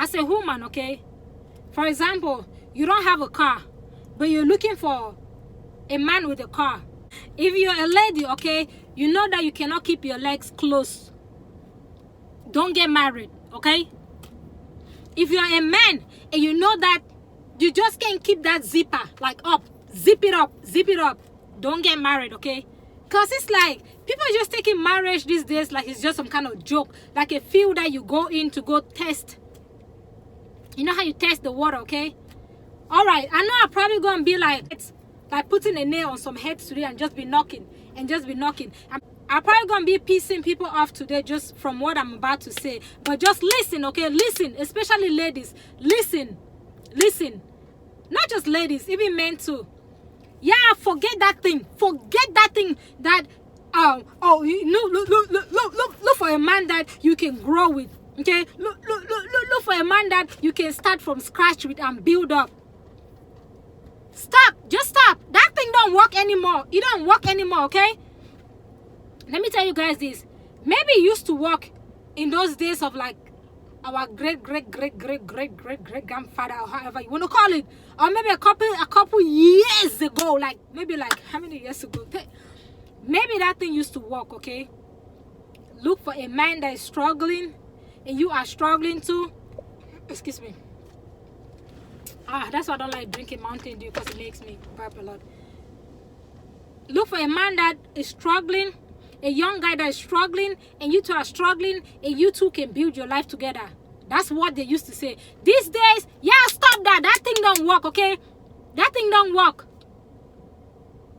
as a woman, okay, for example, you don't have a car, but you're looking for a man with a car. If you're a lady, okay, you know that you cannot keep your legs closed. Don't get married, okay? If you're a man and you know that you just can't keep that zipper like up, zip it up, don't get married, okay? Because it's like people are just taking marriage these days like it's just some kind of joke, like a field that you go in to go test. You know how you test the water, okay? All right, I know I'm probably gonna be like, it's like putting a nail on some heads today and just be knocking. I'm probably gonna be pissing people off today just from what I'm about to say. But just listen, okay? Listen, especially ladies. Listen. Not just ladies, even men too. Yeah, forget that thing. Forget that thing that look for a man that you can grow with. Okay? Look for a man that you can start from scratch with and build up. Stop. Just stop. That thing don't work anymore. It don't work anymore, okay? Let me tell you guys this. Maybe it used to work in those days of like our great grandfather, or however you want to call it, or maybe a couple years ago, like maybe like how many years ago? Maybe that thing used to work, okay? Look for a man that is struggling, and you are struggling too. Excuse me. That's why I don't like drinking Mountain Dew, because it makes me burp a lot. Look for a man that is struggling, a young guy that is struggling, and you two are struggling, and you two can build your life together. That's what they used to say. These days, yeah, stop that. That thing don't work, okay? That thing don't work.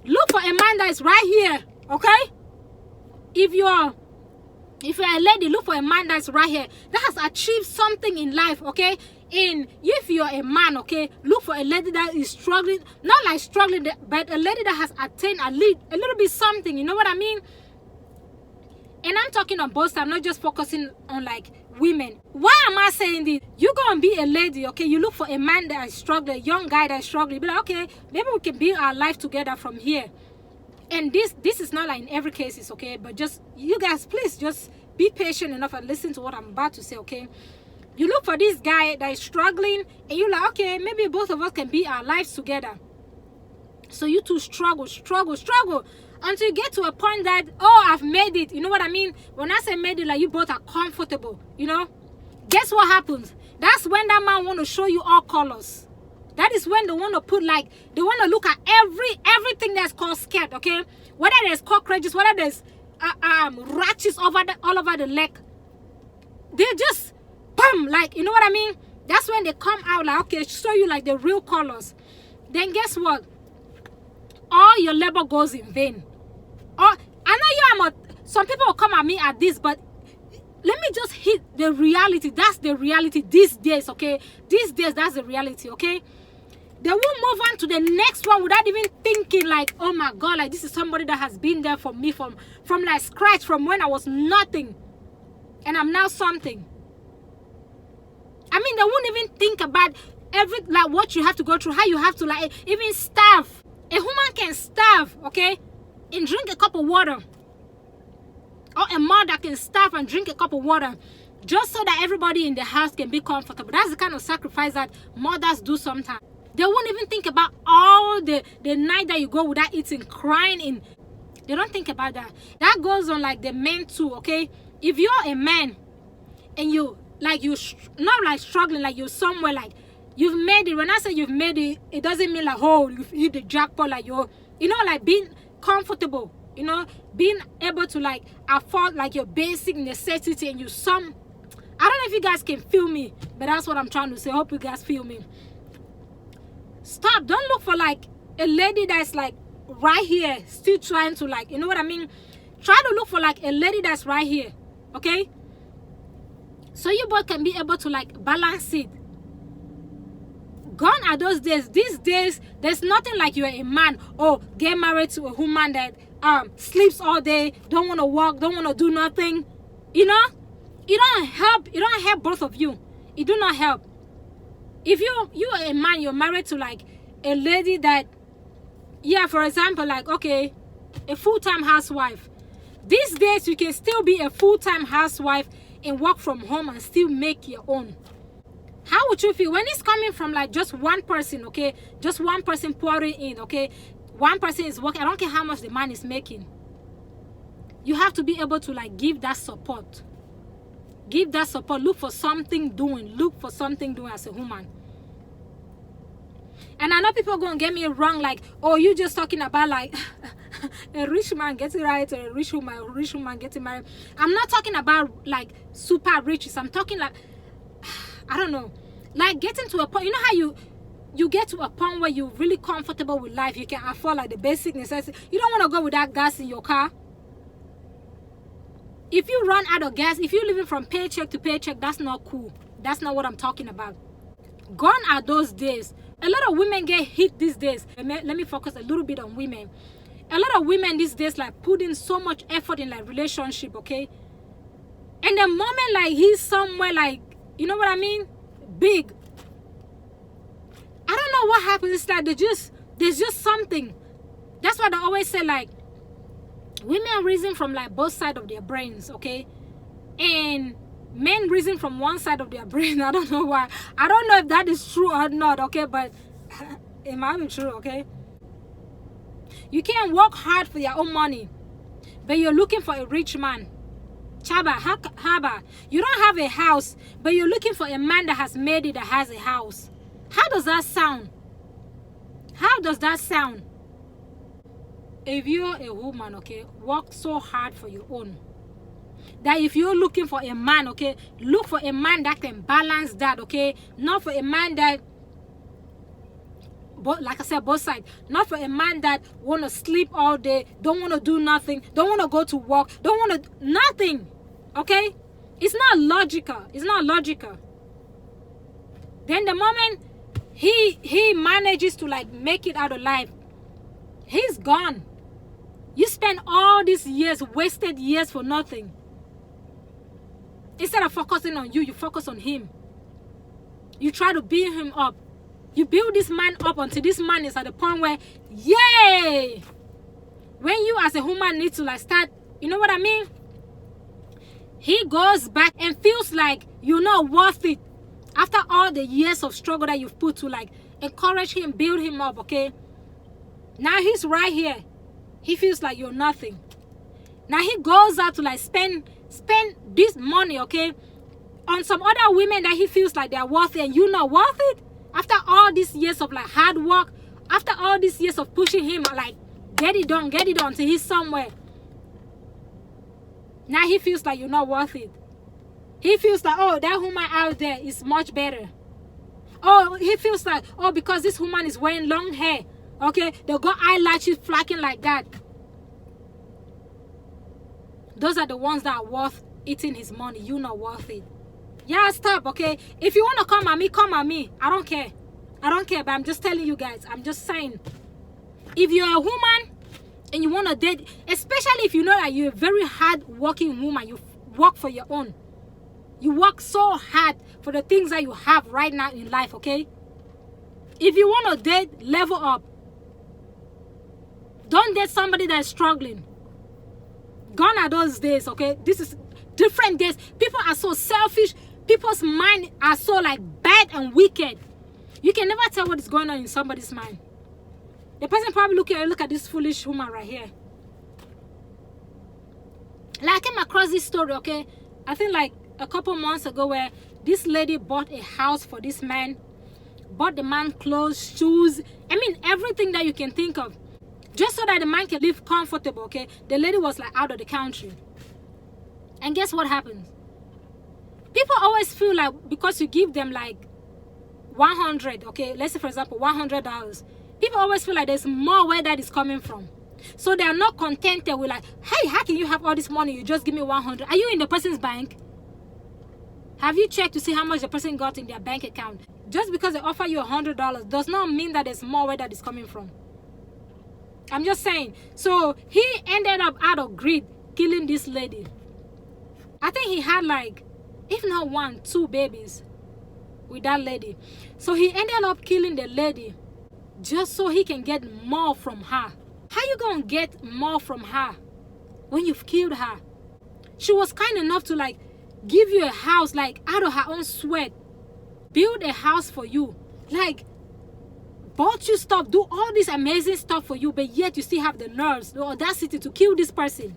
Look for a man that is right here, okay? If you're a lady, look for a man that's right here, that has achieved something in life, okay? And if you're a man, okay, look for a lady that is struggling, not like struggling, but a lady that has attained a little bit something, you know what I mean? And I'm talking on both sides, I'm not just focusing on like women. Why am I saying this? You're gonna be a lady, okay? You look for a man that is struggling, a young guy that is struggling. Be like, okay, maybe we can build our life together from here. And this is not like in every case, it's okay, but just you guys, please just be patient enough and listen to what I'm about to say, okay? You look for this guy that is struggling, and you're like, okay, maybe both of us can build our lives together. So you two struggle until you get to a point that, oh, I've made it. You know what I mean? When I say made it, like you both are comfortable, you know? Guess what happens? That's when that man want to show you all colors. That is when they want to put like, they want to look at everything that's called skirt, okay? Whether there's cockroaches, whether there's ratchets all over the leg. They just, boom, like, you know what I mean? That's when they come out like, okay, show you like the real colors. Then guess what? All your labor goes in vain. I know some people will come at me at this, but let me just hit the reality. That's the reality these days, okay? These days, that's the reality, okay? They will move on to the next one without even thinking like, oh my God, like this is somebody that has been there for me from like scratch, from when I was nothing. And I'm now something. I mean, they won't even think about like what you have to go through, how you have to like even starve. A woman can starve, okay, and drink a cup of water. Or a mother can starve and drink a cup of water just so that everybody in the house can be comfortable. That's the kind of sacrifice that mothers do sometimes. They won't even think about all the night that you go without eating, crying. They don't think about that. That goes on like the men too, okay? If you're a man and you not like struggling, like you're somewhere like you've made it. When I say you've made it, it doesn't mean like, oh, you've hit the jackpot, like you're, you know, like being comfortable, you know, being able to like afford like your basic necessity, and I don't know if you guys can feel me, but that's what I'm trying to say. I hope you guys feel me. Stop. Don't look for like a lady that's like right here, still trying to like, you know what I mean? Try to look for like a lady that's right here, okay? So you both can be able to like balance it. Gone are those days. These days, there's nothing like you're a man. Oh, get married to a woman that sleeps all day, don't want to work, don't want to do nothing. You know, it don't help. It don't help both of you. It do not help. If you're a man, you're married to like a lady that, yeah, for example, like, okay, a full-time housewife. These days, you can still be a full-time housewife and work from home and still make your own. How would you feel when it's coming from like just one person, okay? Just one person pouring in, okay? One person is working. I don't care how much the man is making. You have to be able to like give that support. Give that support. Look for something doing. Look for something doing as a woman. And I know people are going to get me wrong, like, oh, you just talking about like a rich man getting married or a rich woman getting married. I'm not talking about like super riches. I'm talking like, I don't know, like getting to a point. You know how you get to a point where you're really comfortable with life. You can afford like the basic necessities. You don't want to go without gas in your car. If you run out of gas, if you're living from paycheck to paycheck, that's not cool. That's not what I'm talking about. Gone are those days. A lot of women get hit these days. Let me focus a little bit on women. A lot of women these days like put in so much effort in like relationship, okay? And the moment like he's somewhere like, you know what I mean? Big. I don't know what happens. It's like there's just something. That's why they always say like women reason from like both sides of their brains, okay? And men reason from one side of their brain. I don't know why. I don't know if that is true or not, okay? But it might be true, okay? You can't work hard for your own money, but you're looking for a rich man. Haba. You don't have a house, but you're looking for a man that has made it, that has a house. How does that sound? How does that sound? If you're a woman, okay, work so hard for your own. That if you're looking for a man, okay, look for a man that can balance that, okay? Not for a man that, but like I said, both sides. Not for a man that want to sleep all day, don't want to do nothing, don't want to go to work, don't want to, nothing, okay? It's not logical. It's not logical. Then the moment he manages to like make it out of life, he's gone. You spend all these years, wasted years for nothing. Instead of focusing on you, you focus on him. You try to build him up. You build this man up until this man is at the point where, yay! When you as a woman need to like start, you know what I mean? He goes back and feels like you're not worth it. After all the years of struggle that you've put to like encourage him, build him up, okay? Now he's right here. He feels like you're nothing. Now he goes out to like spend this money, okay, on some other women that he feels like they're worth it, and you're not worth it. After all these years of like hard work, after all these years of pushing him, like get it done till he's somewhere. Now he feels like you're not worth it. He feels like, oh, that woman out there is much better. Oh, he feels like, oh, because this woman is wearing long hair, okay, they got eyelashes flacking like that. Those are the ones that are worth eating his money. You're not worth it. Yeah, stop, okay? If you want to come at me, come at me. I don't care. I don't care, but I'm just telling you guys. I'm just saying. If you're a woman and you want to date, especially if you know that you're a very hard-working woman, you work for your own. You work so hard for the things that you have right now in life, okay? If you want to date, level up. Don't date somebody that's struggling. Gone are those days, okay? This is different days. People are so selfish. People's mind are so like bad and wicked. You can never tell what is going on in somebody's mind. The person probably look at this foolish woman right here. Like I came across this story, okay? I think like a couple months ago where this lady bought a house for this man. Bought the man clothes, shoes. I mean, everything that you can think of. Just so that the man can live comfortable, okay? The lady was like out of the country. And guess what happens? People always feel like because you give them like 100, okay? Let's say for example, $100. People always feel like there's more where that is coming from. So they are not contented with like, hey, how can you have all this money? You just give me 100. Are you in the person's bank? Have you checked to see how much the person got in their bank account? Just because they offer you $100 does not mean that there's more where that is coming from. I'm just saying. So he ended up out of greed killing this lady. I think he had like, if not 1, 2 babies with that lady. So he ended up killing the lady just so he can get more from her. How you gonna get more from her when you've killed her? She was kind enough to like give you a house like out of her own sweat. build a house for you, like bought you stuff, do all this amazing stuff for you, but yet you still have the nerves, the audacity to kill this person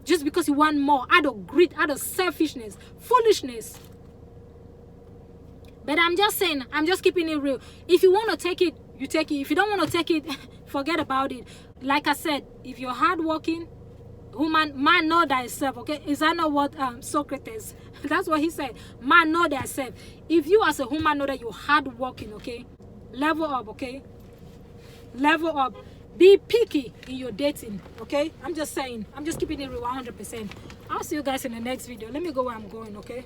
just because you want more, out of greed, out of selfishness, foolishness. But I'm just saying, I'm just keeping it real. If you want to take it, you take it. If you don't want to take it, forget about it. Like I said, if you're hardworking, man know thyself, okay? Is that not what Socrates, that's what he said, man know thyself. If you as a human know that you're hardworking, okay, level up, okay, level up. Be picky in your dating, okay? I'm just saying, I'm just keeping it real 100%. I'll see you guys in the next video. Let me go where I'm going, okay?